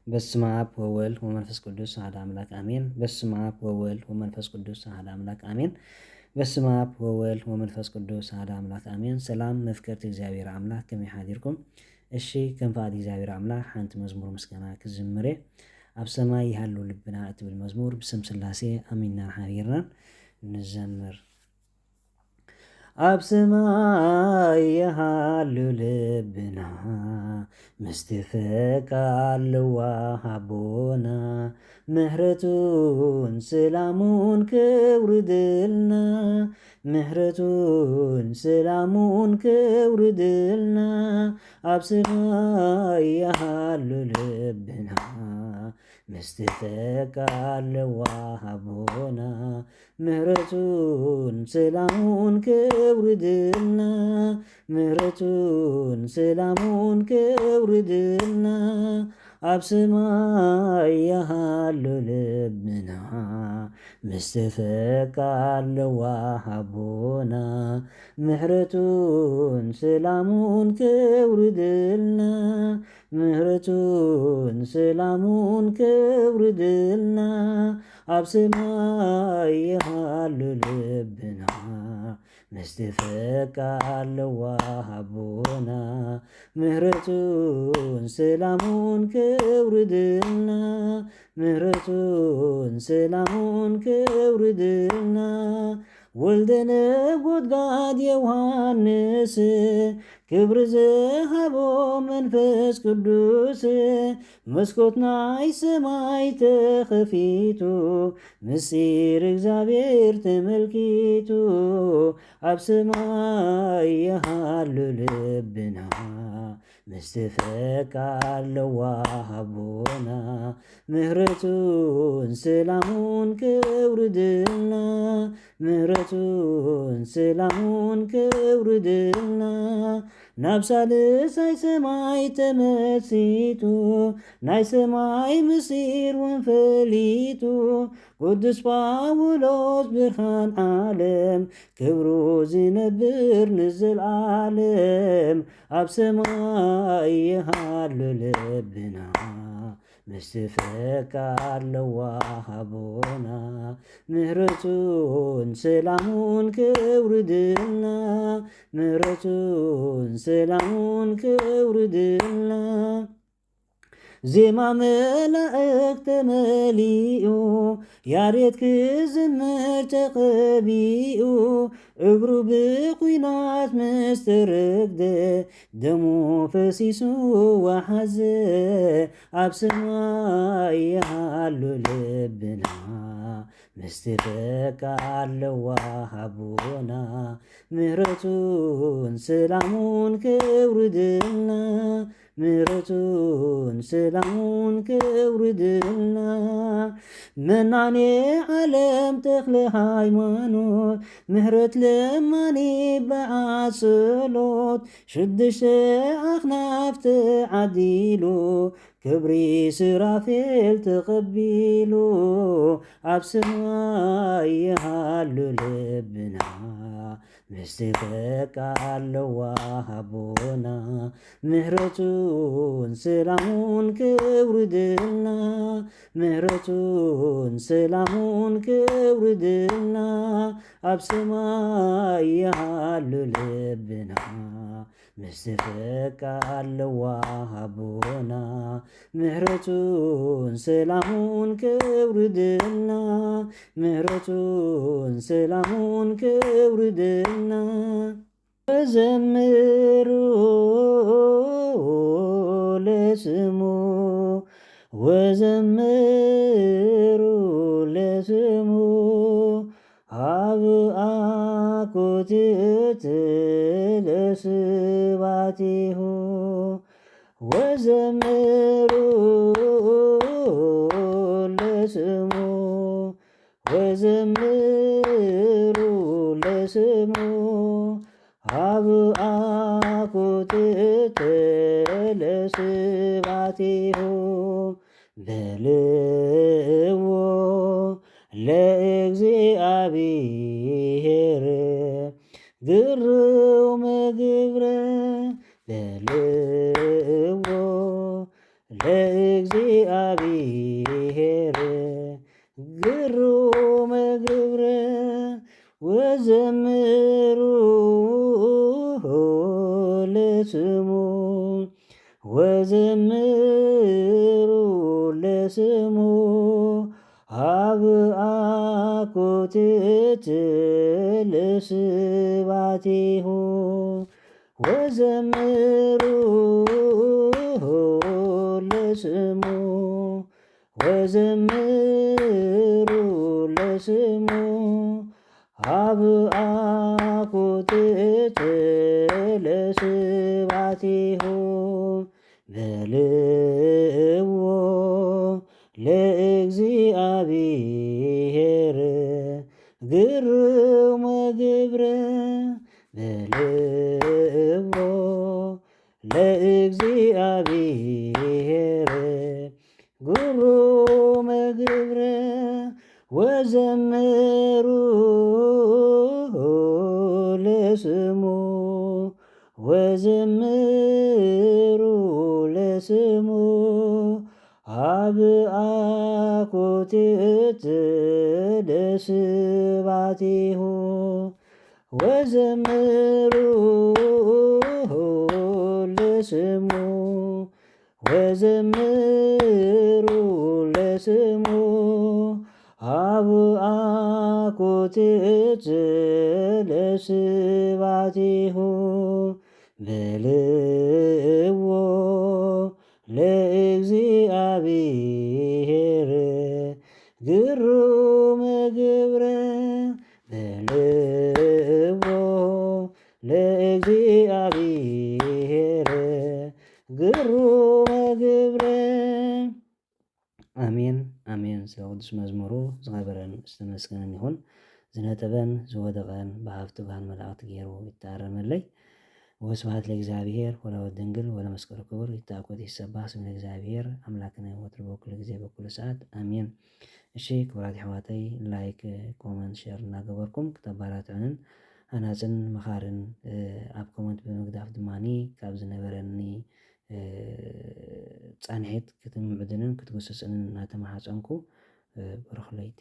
በስመ አብ ወወልድ ወመንፈስ ቅዱስ አሐዱ አምላክ አሜን። በስመ አብ ወወልድ ወመንፈስ ቅዱስ አሐዱ አምላክ አሜን። በስመ አብ ወወልድ ወመንፈስ ቅዱስ አሐዱ አምላክ አሜን። ሰላም መፍቀርት እግዚአብሔር አምላክ ከመይ ሓዲርኩም? እሺ ክንፋት እግዚአብሔር አምላክ ሓንቲ መዝሙር ምስጋና ክዝምሬ ኣብ ሰማይ ይሃሉ ልብና እትብል መዝሙር ብስም ስላሴ ኣሚንና ሓቢርና ንዘምር። ኣብ ሰማይ ይሃሉ ልብና ምስትፈቃ ኣለዋ ሃቦና ምሕረቱን ሰላሙን ከውርድልና ምሕረቱን ሰላሙን ከውርድልና ኣብ ሰማይ ይሃሉ ልብና ምስትፈቃ ኣለዋ ሃቦና ምሕረቱን ሰላሙን ከውርድልና ምሕረቱን ሰላሙን ከውርድልና ኣብ ሰማይ ይሃሉ ልብና ምስትፈቃ ኣለዋ ሃቦና ምሕረቱን ሰላሙን ከውርድልና ምሕረቱን ሰላሙን ከውርድልና ኣብ ሰማይ ይሃሉ ልብና ምስትፈቃ ኣለዋ ሃቦና ምሕረቱን ሰላሙን ከውርድልና ምሕረቱን ሰላሙን ከውርድልና ወልደ ነጎድጓድ ዮሃንስ ክብሪ ዝሃቦ መንፈስ ቅዱስ መስኮት ናይ ሰማይ ተኸፊቱ ምስጢር እግዚአብሔር ተመልኪቱ ኣብ ሰማይ ይሃሉ ልብና ምስትፈቃ ኣለዋ ሃቦና ምሕረቱን ሰላሙን ከውርድልና ምሕረቱን ሰላሙን ከውርድልና ናብ ሳልሳይ ሰማይ ተመሲጡ ናይ ሰማይ ምስጢር እውን ፈሊጡ ቅዱስ ጳውሎስ ብርሃን ዓለም ክብሩ ዝነብር ንዘለዓለም ኣብ ሰማይ ይሃሉ ልብና ምስትፈቃ ኣለዋ ሃቦና ምሕረቱን ሰላሙን ከውርድልና ምሕረቱን ሰላሙን ከውርድልና ዜማ መላእክት ተመሊኡ ያሬድ ክዝምር ተቐቢኡ እግሩ ብኹናት ምስ ተረግደ ደሙ ፈሲሱ ወሓዘ ኣብ ሰማይ ይሃሉ ልብና ምስትፈቃ ኣለዋ ሃቦና ምሕረቱን ሰላሙን ከውርድልና ምሕረቱን ሰላሙን ከውርድልና መናኔ ዓለም ተኽለ ሃይማኖት ምሕረት ለማኒ በዓጸሎት ሽድሽተ ኣኽናፍ ተዓዲሉ ክብሪ ስራፌል ተቐቢሉ ኣብ ሰማይ ይሃሉ ልብና ምስትፈቃ ኣለዋ ሃቦና ምሕረቱን ሰላሙን ከውርድልና ምሕረቱን ሰላሙን ከውርድልና ኣብ ሰማይ ይሃሉ ልብና ምስትፈቃ ኣለዋ ሃቦና ምሕረቱን ሰላሙን ከውርድልና ምሕረቱን ሰላሙን ከውርድልና ወዘምሩ ለስሙ ወዘምሩ ለስሙ ኣብ አኮቴት ለስባቲሁ ወዘምሩ ለስሙ ወዘምሩ ለስሙ ኣብ አኮቴት ለስባቲሁ በልዎ ለእግዚአብሔር ግሩም ግብረ በልዎ ለእግዚአብሔር ግሩመ ግብረ ወዘምሩ ለስሙ ወዘምሩ ለስሙ ሀብ አኮቴት ለስባቲሁ ወዘምሩ ለስሙ ወዘምሩ ለስሙ ሀብ አኮቴት ለስባቲሁ በልዎ ለእግዚአብሔር ግሩመ ግብረ በልዎ ለእግዚአብሔር ግሩመ ግብረ ወዘምሩ ለስሙ ወዘምሩ ለስሙ ሀብ አኮቴት ለስባቲሁ ወዘምሩ ለስሙ ወዘምሩ ለስሙ ሀብ አኮቴት ለስባቲሁ በልዎ ለእግዚአብሔር ግሩመ ግብረ በልዎ ለእግዚአብሔር ግሩመ ግብረ። አሜን አሜን። ስለ ቅዱስ መዝሙሩ ዝኸበረን ዝተመስገነን ይሁን። ዝነጠበን ዝወደቐን ብሃብቲ ብርሃን መላእክቲ ገይሩ ይታረመለይ። ወስብሐት ለእግዚአብሔር ወለወላዲቱ ድንግል ወለመስቀሉ ክቡር። ይትሐቆት ይትሰባህ ስም ለእግዚአብሔር አምላክነ ወትር በኩሉ ጊዜ በኩሉ ሰዓት አሜን። እሺ ክቡራት ኣሕዋተይ ላይክ ኮመንት ሼር እናገበርኩም ክተባራትዑንን ሃናፅን መኻርን ኣብ ኮመንት ብምግዳፍ ድማኒ ካብ ዝነበረኒ ፃንሒት ክትምዕድንን ክትግስፅንን እናተማሓፀንኩ ብሩኽ ለይቲ